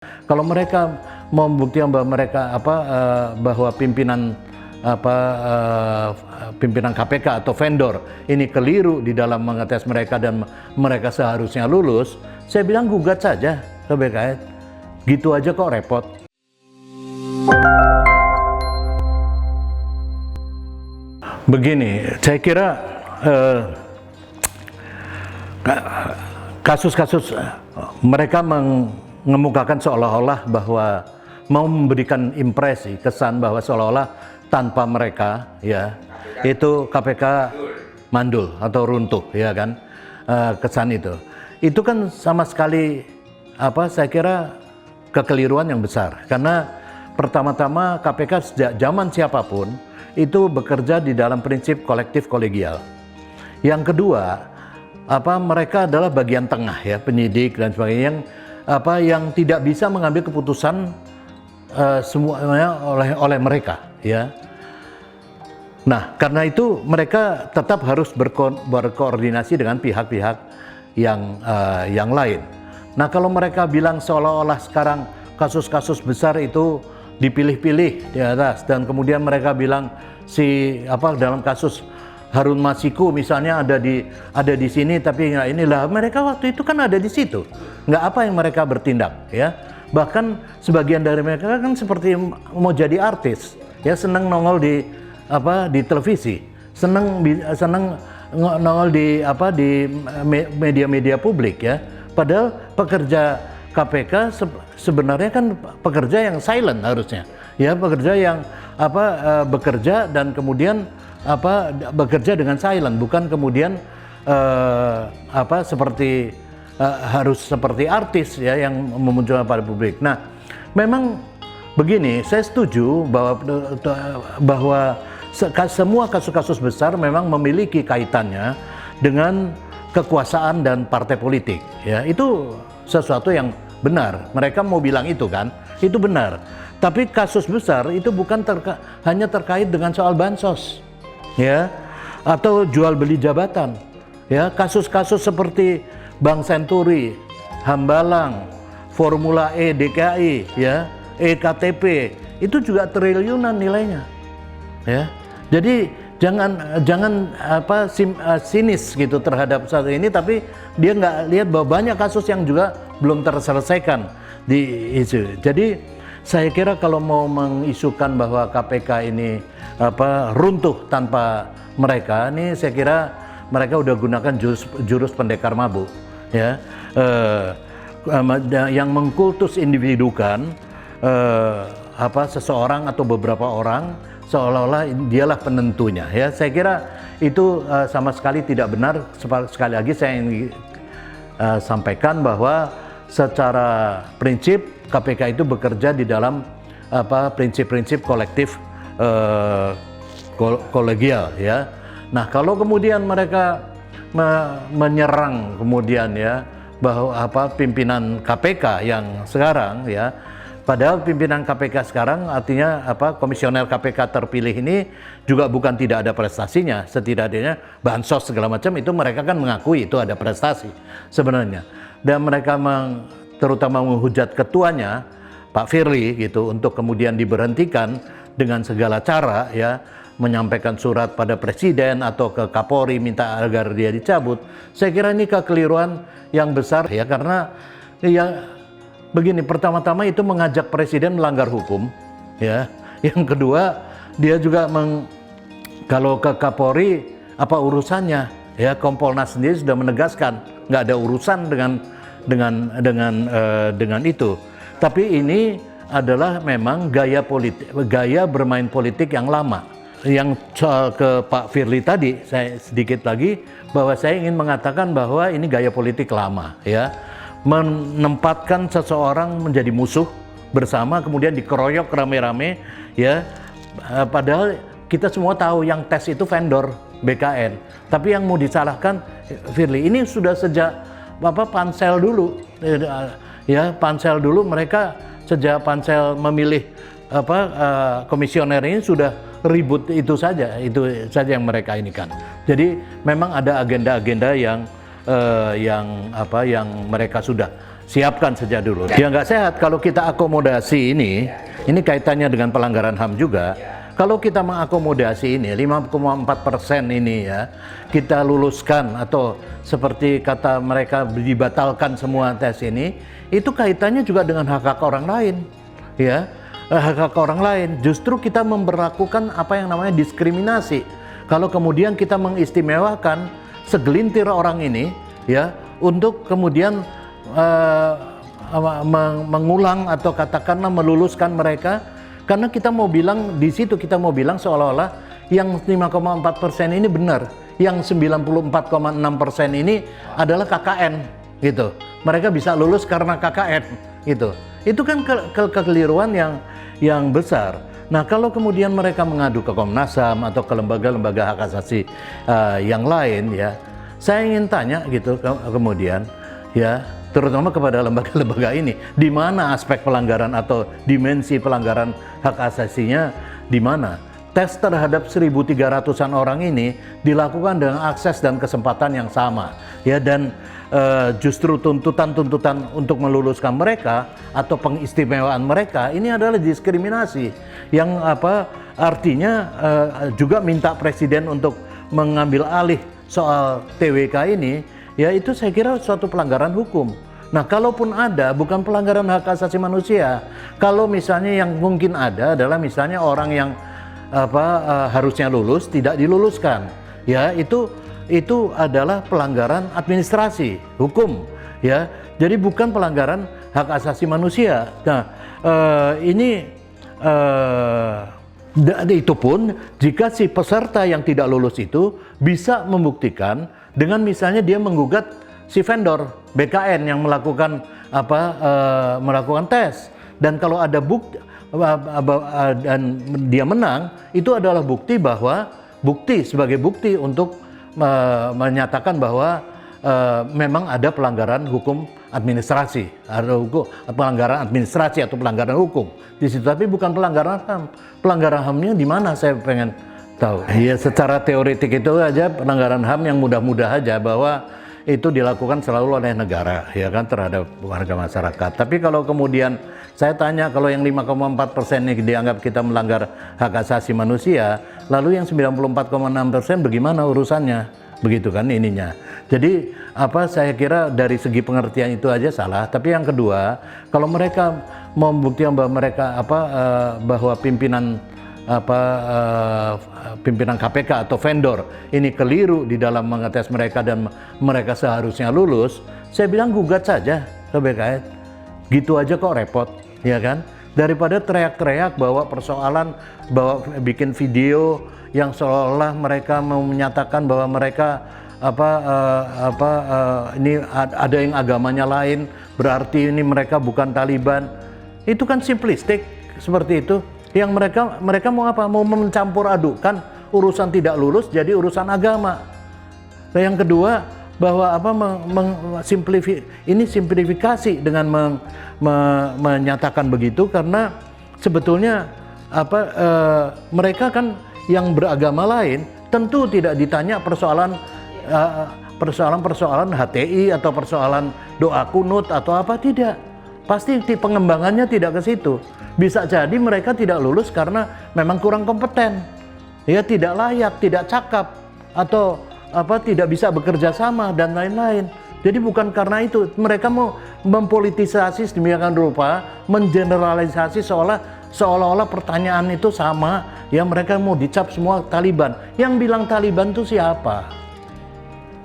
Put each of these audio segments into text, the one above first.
Kalau mereka mau membuktikan bahwa mereka bahwa pimpinan KPK atau vendor ini keliru di dalam mengetes mereka dan mereka seharusnya lulus, saya bilang gugat saja ke BKN. Gitu aja kok repot. Begini, saya kira kasus-kasus mereka mengemukakan seolah-olah bahwa mau memberikan impresi, kesan bahwa seolah-olah tanpa mereka ya itu KPK mandul atau runtuh, ya kan, kesan itu kan sama sekali saya kira kekeliruan yang besar, karena pertama-tama KPK sejak zaman siapapun itu bekerja di dalam prinsip kolektif kolegial. Yang kedua, mereka adalah bagian tengah ya, penyidik dan sebagainya yang tidak bisa mengambil keputusan semuanya oleh mereka ya. Nah, karena itu mereka tetap harus berkoordinasi dengan pihak-pihak yang lain. Nah, kalau mereka bilang seolah-olah sekarang kasus-kasus besar itu dipilih-pilih di atas, dan kemudian mereka bilang dalam kasus Harun Masiku misalnya ada di sini, tapi nggak inilah, mereka waktu itu kan ada di situ, nggak apa yang mereka bertindak ya. Bahkan sebagian dari mereka kan seperti mau jadi artis ya, senang nongol di televisi, senang nongol di media-media publik ya. Padahal pekerja KPK sebenarnya kan pekerja yang silent harusnya ya, pekerja yang bekerja dan kemudian bekerja dengan silent, bukan kemudian harus seperti artis ya yang memunculkan pada publik. Nah, memang begini, saya setuju bahwa semua kasus-kasus besar memang memiliki kaitannya dengan kekuasaan dan partai politik ya. Itu sesuatu yang benar, mereka mau bilang itu kan, itu benar. Tapi kasus besar itu bukan hanya terkait dengan soal bansos ya, atau jual beli jabatan ya. Kasus-kasus seperti Bank Senturi, Hambalang, Formula E DKI ya, EKTP, itu juga triliunan nilainya ya. Jadi jangan sinis gitu terhadap satu ini, tapi dia nggak lihat bahwa banyak kasus yang juga belum terselesaikan di isu. Jadi saya kira kalau mau mengisukan bahwa KPK ini runtuh tanpa mereka, ini saya kira mereka udah gunakan jurus pendekar mabuk ya, yang mengkultus individukan seseorang atau beberapa orang seolah-olah dialah penentunya ya. Saya kira itu sama sekali tidak benar. Sekali lagi saya ingin sampaikan bahwa secara prinsip KPK itu bekerja di dalam prinsip-prinsip kolektif kolegial ya. Nah, kalau kemudian mereka menyerang kemudian ya bahwa pimpinan KPK yang sekarang ya, padahal pimpinan KPK sekarang artinya komisioner KPK terpilih ini juga bukan tidak ada prestasinya, setidaknya bansos segala macam itu mereka kan mengakui itu ada prestasi sebenarnya, dan mereka terutama menghujat ketuanya Pak Firly gitu untuk kemudian diberhentikan dengan segala cara ya, menyampaikan surat pada presiden atau ke Kapolri minta agar dia dicabut. Saya kira ini kekeliruan yang besar ya, karena ya begini, pertama-tama itu mengajak presiden melanggar hukum ya. Yang kedua, dia juga kalau ke Kapolri apa urusannya ya, Kompolnas sendiri sudah menegaskan nggak ada urusan dengan itu. Tapi ini adalah memang gaya bermain politik yang lama. Yang soal ke Pak Firly tadi, saya sedikit lagi bahwa saya ingin mengatakan bahwa ini gaya politik lama ya, menempatkan seseorang menjadi musuh bersama kemudian dikeroyok rame-rame ya, padahal kita semua tahu yang tes itu vendor BKN, tapi yang mau disalahkan Firly. Ini sudah sejak pansel dulu ya, pansel dulu, mereka sejak pansel memilih komisioner ini sudah ribut, itu saja yang mereka ini kan. Jadi memang ada agenda-agenda yang mereka sudah siapkan sejak dulu. Ya nggak sehat kalau kita akomodasi ini kaitannya dengan pelanggaran HAM juga. Kalau kita mengakomodasi ini 5,4% ini ya, kita luluskan atau seperti kata mereka dibatalkan semua tes ini, itu kaitannya juga dengan hak-hak orang lain, ya, hak-hak orang lain. Justru kita memberlakukan apa yang namanya diskriminasi. Kalau kemudian kita mengistimewakan segelintir orang ini, ya, untuk kemudian mengulang atau katakanlah meluluskan mereka. Karena kita mau bilang, di situ kita mau bilang seolah-olah yang 5,4% ini benar, yang 94,6% ini adalah KKN, gitu. Mereka bisa lulus karena KKN, gitu. Itu kan kekeliruan yang besar. Nah, kalau kemudian mereka mengadu ke Komnas HAM atau ke lembaga-lembaga hak asasi yang lain, ya, saya ingin tanya gitu kemudian, ya, terutama kepada lembaga-lembaga ini, di mana aspek pelanggaran atau dimensi pelanggaran hak asasinya di mana? Tes terhadap 1.300-an orang ini dilakukan dengan akses dan kesempatan yang sama, ya, dan justru tuntutan-tuntutan untuk meluluskan mereka atau pengistimewaan mereka ini adalah diskriminasi yang artinya juga minta presiden untuk mengambil alih soal TWK ini. Ya, itu saya kira suatu pelanggaran hukum. Nah, kalaupun ada, bukan pelanggaran hak asasi manusia. Kalau misalnya yang mungkin ada adalah misalnya orang yang harusnya lulus tidak diluluskan, ya, itu adalah pelanggaran administrasi hukum, ya. Jadi bukan pelanggaran hak asasi manusia. Nah, itu pun jika si peserta yang tidak lulus itu bisa membuktikan dengan misalnya dia menggugat si vendor BKN yang melakukan melakukan tes, dan kalau ada bukti dan dia menang, itu adalah sebagai bukti untuk menyatakan bahwa memang ada pelanggaran hukum administrasi, ada pelanggaran administrasi atau pelanggaran hukum di situ, tapi bukan pelanggaran HAM. Pelanggaran HAM-nya di mana, saya pengen tahu. Ya, secara teoretik itu aja pelanggaran HAM yang mudah-mudah aja bahwa itu dilakukan selalu oleh negara, ya kan, terhadap warga masyarakat. Tapi kalau kemudian saya tanya, kalau yang 5,4% ini dianggap kita melanggar hak asasi manusia, lalu yang 94,6% bagaimana urusannya? Begitu kan ininya. Jadi saya kira dari segi pengertian itu aja salah. Tapi yang kedua, kalau mereka membuktikan bahwa mereka bahwa pimpinan KPK atau vendor ini keliru di dalam mengetes mereka dan mereka seharusnya lulus, saya bilang gugat saja ke BKN. Gitu aja kok repot, ya kan? Daripada teriak-teriak bahwa persoalan, bahwa bikin video yang seolah-olah mereka mau menyatakan bahwa mereka ini ada yang agamanya lain, berarti ini mereka bukan Taliban. Itu kan simplistik seperti itu. Yang mereka mau apa? Mau mencampur adukan urusan tidak lulus jadi urusan agama. Nah, yang kedua, bahwa simplifikasi dengan menyatakan begitu, karena sebetulnya mereka kan yang beragama lain tentu tidak ditanya persoalan HTI atau persoalan doa kunut atau apa, tidak. Pasti pengembangannya tidak ke situ. Bisa jadi mereka tidak lulus karena memang kurang kompeten, ya, tidak layak, tidak cakap, atau tidak bisa bekerja sama dan lain-lain. Jadi bukan karena itu mereka mau mempolitisasi sedemikian rupa, mengeneralisasi seolah-olah pertanyaan itu sama, ya, mereka mau dicap semua Taliban. Yang bilang Taliban itu siapa?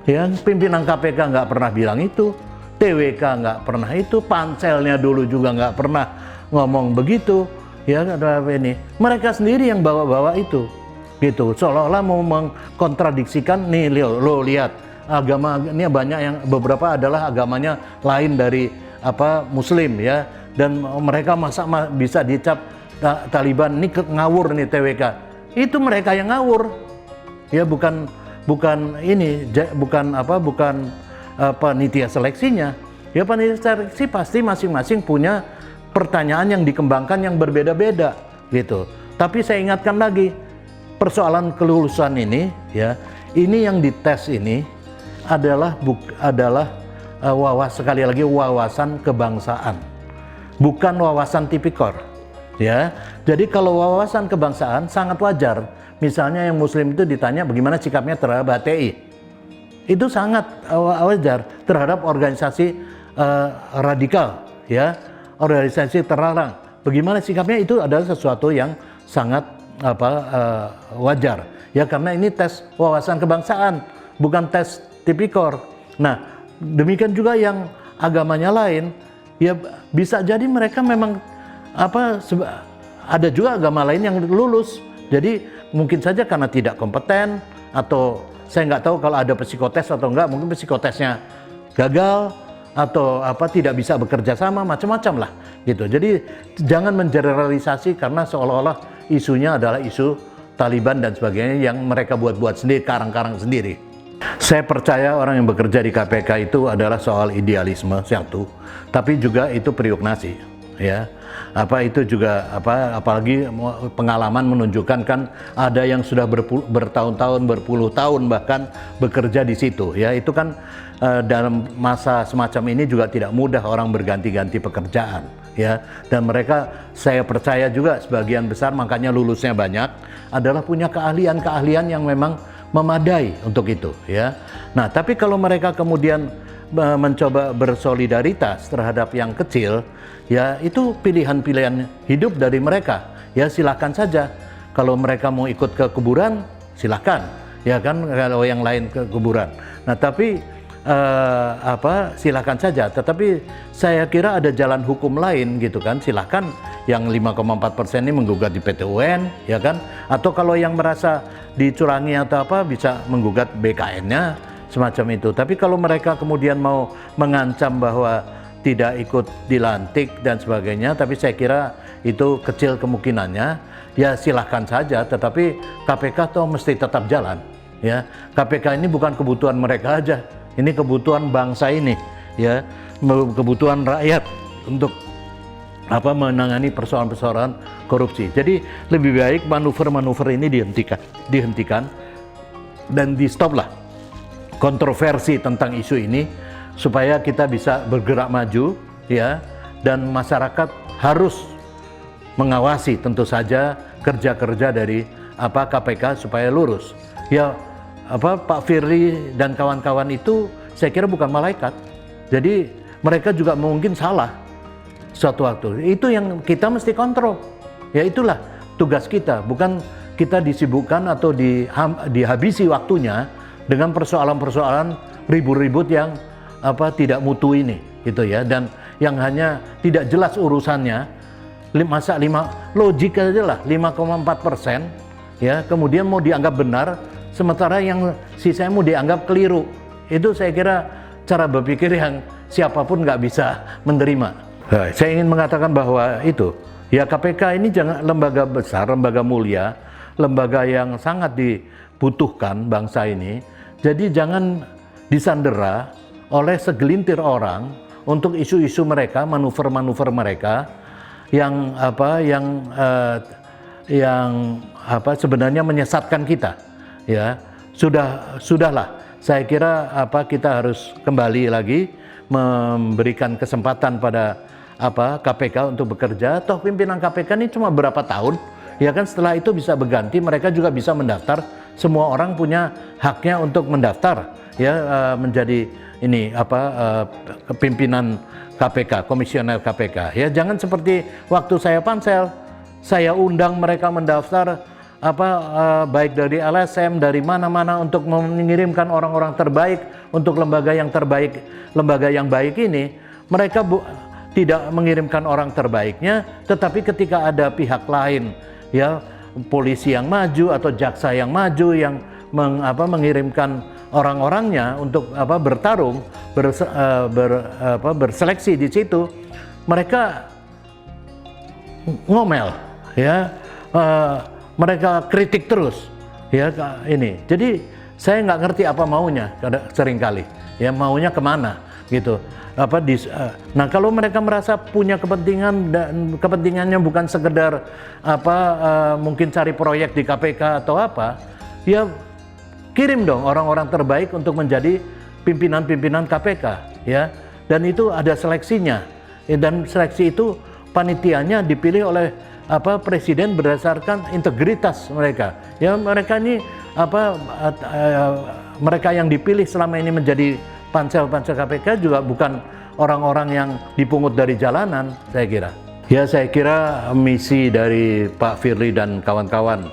Ya, pimpinan KPK nggak pernah bilang itu, TWK nggak pernah itu, panselnya dulu juga nggak pernah ngomong begitu, ya. Ini mereka sendiri yang bawa-bawa itu, gitu, seolah-olah mau mengkontradiksikan. Nih, lo lihat agama ini banyak yang beberapa adalah agamanya lain dari Muslim, ya, dan mereka bisa dicap Taliban. Ini ngawur nih TWK. Itu mereka yang ngawur, ya, bukan panitia seleksinya. Ya, panitia seleksi pasti masing-masing punya pertanyaan yang dikembangkan yang berbeda-beda, gitu. Tapi saya ingatkan lagi, persoalan kelulusan ini, ya, ini yang dites ini adalah sekali lagi wawasan kebangsaan, bukan wawasan tipikor, ya. Jadi kalau wawasan kebangsaan sangat wajar. Misalnya yang Muslim itu ditanya bagaimana sikapnya terhadap HTI, itu sangat wajar. Terhadap organisasi radikal, ya, organisasi terlarang, bagaimana sikapnya, itu adalah sesuatu yang sangat wajar, ya, karena ini tes wawasan kebangsaan, bukan tes tipikor. Nah, demikian juga yang agamanya lain, ya bisa jadi mereka memang ada juga agama lain yang lulus. Jadi mungkin saja karena tidak kompeten, atau saya nggak tahu kalau ada psikotes atau enggak, mungkin psikotesnya gagal atau tidak bisa bekerja sama, macam-macam lah gitu. Jadi jangan mengeneralisasi karena seolah-olah isunya adalah isu Taliban dan sebagainya yang mereka buat-buat sendiri, karang-karang sendiri. Saya percaya orang yang bekerja di KPK itu adalah soal idealisme satu, tapi juga itu periuknasi, ya. Itu juga apalagi pengalaman menunjukkan kan ada yang sudah bertahun-tahun, berpuluh tahun bahkan bekerja di situ, ya. Itu kan dalam masa semacam ini juga tidak mudah orang berganti-ganti pekerjaan, ya. Dan mereka, saya percaya juga sebagian besar, makanya lulusnya banyak, adalah punya keahlian-keahlian yang memang memadai untuk itu, ya. Nah, tapi kalau mereka kemudian mencoba bersolidaritas terhadap yang kecil, ya itu pilihan-pilihan hidup dari mereka, ya silakan saja. Kalau mereka mau ikut ke kuburan, silakan, ya kan, kalau yang lain ke kuburan. Nah, tapi silakan saja. Tetapi saya kira ada jalan hukum lain gitu kan, silakan. Yang 5,4% ini menggugat di PT UN, ya kan, atau kalau yang merasa dicurangi atau bisa menggugat BKN-nya semacam itu. Tapi kalau mereka kemudian mau mengancam bahwa tidak ikut dilantik dan sebagainya, tapi saya kira itu kecil kemungkinannya, ya silahkan saja. Tetapi KPK toh mesti tetap jalan, ya. KPK ini bukan kebutuhan mereka aja, ini kebutuhan bangsa ini, ya, kebutuhan rakyat untuk menangani persoalan-persoalan korupsi. Jadi lebih baik manuver-manuver ini dihentikan dan di stop lah kontroversi tentang isu ini, supaya kita bisa bergerak maju, ya, dan masyarakat harus mengawasi tentu saja kerja-kerja dari KPK supaya lurus. Ya, Pak Firly dan kawan-kawan itu saya kira bukan malaikat. Jadi mereka juga mungkin salah suatu waktu. Itu yang kita mesti kontrol. Ya itulah tugas kita, bukan kita disibukkan atau dihabisi waktunya dengan persoalan-persoalan ribut-ribut yang tidak mutu ini, gitu ya, dan yang hanya tidak jelas urusannya. Masa logik aja lah 5,4%, ya, kemudian mau dianggap benar, sementara yang sisanya mau dianggap keliru. Itu saya kira cara berpikir yang siapapun nggak bisa menerima. Nah, saya ingin mengatakan bahwa itu, ya, KPK ini jangan lembaga besar, lembaga mulia, lembaga yang sangat dibutuhkan bangsa ini. Jadi jangan disandera oleh segelintir orang untuk isu-isu mereka, manuver-manuver mereka yang sebenarnya menyesatkan kita, ya. Sudahlah. Saya kira kita harus kembali lagi memberikan kesempatan pada KPK untuk bekerja. Toh pimpinan KPK ini cuma berapa tahun, ya kan, setelah itu bisa berganti, mereka juga bisa mendaftar. Semua orang punya haknya untuk mendaftar, ya, menjadi pimpinan KPK, komisioner KPK. Ya, jangan seperti waktu saya pansel, saya undang mereka mendaftar baik dari LSM, dari mana-mana, untuk mengirimkan orang-orang terbaik untuk lembaga yang terbaik, lembaga yang baik ini. Mereka tidak mengirimkan orang terbaiknya, tetapi ketika ada pihak lain, ya, polisi yang maju atau jaksa yang maju yang mengirimkan orang-orangnya untuk bertarung, berseleksi di situ, mereka ngomel, ya, mereka kritik terus, ya, ini. Jadi saya nggak ngerti apa maunya, seringkali, ya, maunya kemana, gitu. Nah, kalau mereka merasa punya kepentingan dan kepentingannya bukan sekedar mungkin cari proyek di KPK atau ya kirim dong orang-orang terbaik untuk menjadi pimpinan-pimpinan KPK. ya. Dan itu ada seleksinya. Dan seleksi itu panitianya dipilih oleh presiden berdasarkan integritas mereka. Ya, mereka ini mereka yang dipilih selama ini menjadi pansel-pansel KPK juga bukan orang-orang yang dipungut dari jalanan, saya kira. Ya, saya kira misi dari Pak Firly dan kawan-kawan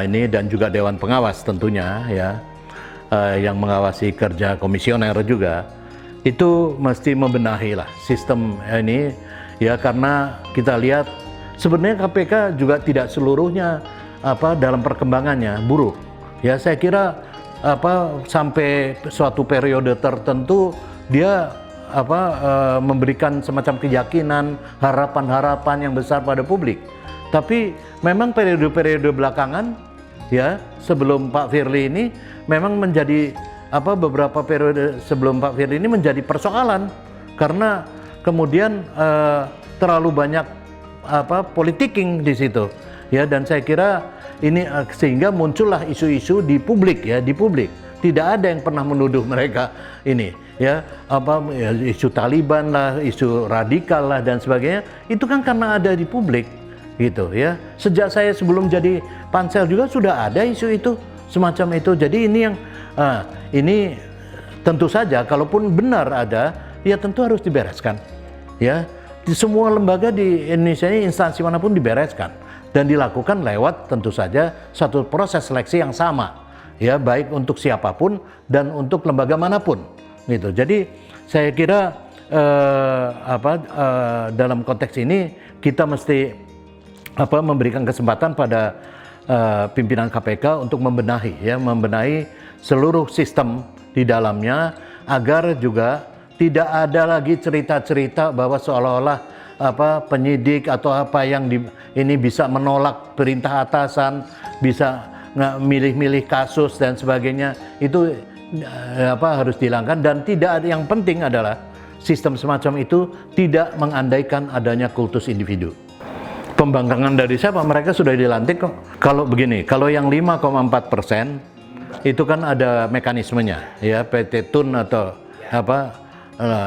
ini dan juga Dewan Pengawas tentunya ya, yang mengawasi kerja komisioner juga, itu mesti membenahi lah sistem ini ya, karena kita lihat sebenarnya KPK juga tidak seluruhnya dalam perkembangannya buruk ya. Saya kira sampai suatu periode tertentu dia memberikan semacam keyakinan, harapan-harapan yang besar pada publik. Tapi memang periode-periode belakangan ya, sebelum Pak Firly ini memang menjadi beberapa periode sebelum Pak Firly ini menjadi persoalan karena kemudian terlalu banyak politiking di situ ya. Dan saya kira ini sehingga muncullah isu-isu di publik ya, di publik. Tidak ada yang pernah menuduh mereka ini ya, isu Taliban lah, isu radikal lah dan sebagainya. Itu kan karena ada di publik gitu ya. Sejak saya sebelum jadi pansel juga sudah ada isu itu semacam itu. Jadi ini yang ini tentu saja kalaupun benar ada, ya tentu harus dibereskan ya. Di semua lembaga di Indonesia ini, instansi manapun dibereskan dan dilakukan lewat tentu saja satu proses seleksi yang sama ya, baik untuk siapapun dan untuk lembaga manapun gitu. Jadi saya kira dalam konteks ini kita mesti memberikan kesempatan pada pimpinan KPK untuk membenahi seluruh sistem di dalamnya, agar juga tidak ada lagi cerita-cerita bahwa seolah-olah penyidik atau yang ini bisa menolak perintah atasan, bisa nggak milih-milih kasus dan sebagainya. Itu harus dihilangkan. Dan tidak ada, yang penting adalah sistem semacam itu tidak mengandaikan adanya kultus individu. Pembangkangan dari siapa? Mereka sudah dilantik kok. Kalau begini, kalau yang 5,4% itu kan ada mekanismenya ya, PT Tun atau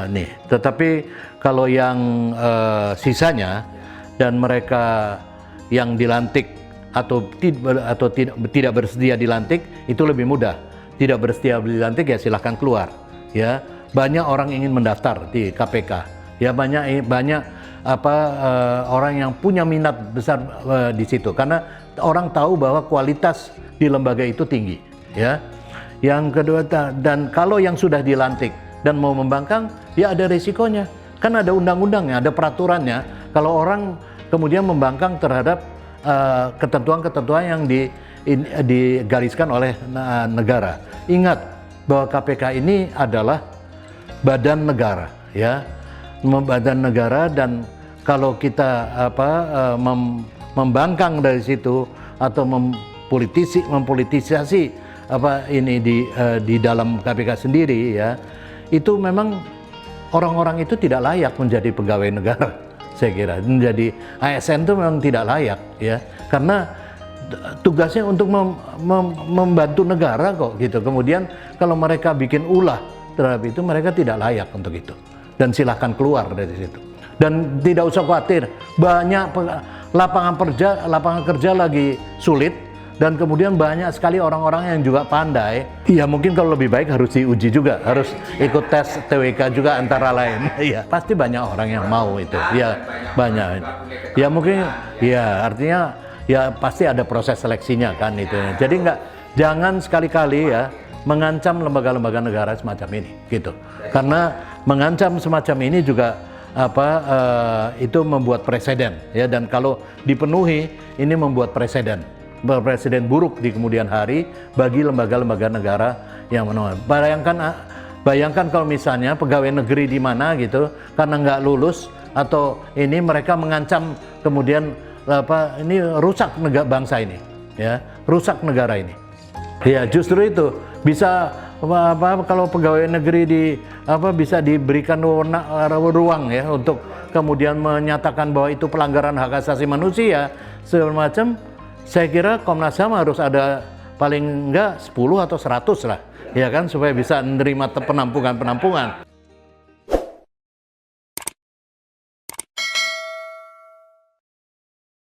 nih. Tetapi kalau yang sisanya dan mereka yang dilantik atau tidak bersedia dilantik, itu lebih mudah. Tidak bersedia dilantik ya silahkan keluar ya. Banyak orang ingin mendaftar di KPK ya, banyak orang yang punya minat besar di situ karena orang tahu bahwa kualitas di lembaga itu tinggi ya. Yang kedua, dan kalau yang sudah dilantik dan mau membangkang ya ada risikonya, kan ada undang-undangnya, ada peraturannya. Kalau orang kemudian membangkang terhadap ketentuan-ketentuan yang digariskan oleh negara. Ingat bahwa KPK ini adalah badan negara ya, badan negara, dan kalau kita membangkang dari situ atau mempolitisasi ini di dalam KPK sendiri ya, itu memang orang-orang itu tidak layak menjadi pegawai negara. Saya kira menjadi ASN itu memang tidak layak ya, karena tugasnya untuk membantu negara kok gitu. Kemudian kalau mereka bikin ulah terhadap itu, mereka tidak layak untuk itu, dan silahkan keluar dari situ. Dan tidak usah khawatir, banyak lapangan kerja lagi sulit, dan kemudian banyak sekali orang-orang yang juga pandai. Ya mungkin kalau lebih baik harus diuji juga, harus ikut tes TWK juga antara lain. Iya, pasti banyak orang yang mau itu. Ya banyak. Ya mungkin ya artinya ya pasti ada proses seleksinya kan itu. Jadi jangan sekali-kali ya mengancam lembaga-lembaga negara semacam ini gitu. Karena mengancam semacam ini juga itu membuat presiden ya, dan kalau dipenuhi ini membuat presiden buruk di kemudian hari bagi lembaga-lembaga negara yang menolak. Bayangkan kalau misalnya pegawai negeri di mana gitu karena nggak lulus atau ini mereka mengancam kemudian ini rusak bangsa ini ya, rusak negara ini. Ya justru itu bisa kalau pegawai negeri bisa diberikan ruang ya untuk kemudian menyatakan bahwa itu pelanggaran hak asasi manusia segala macam. Saya kira Komnas HAM harus ada paling enggak 10 atau 100 lah ya kan, supaya bisa menerima penampungan-penampungan.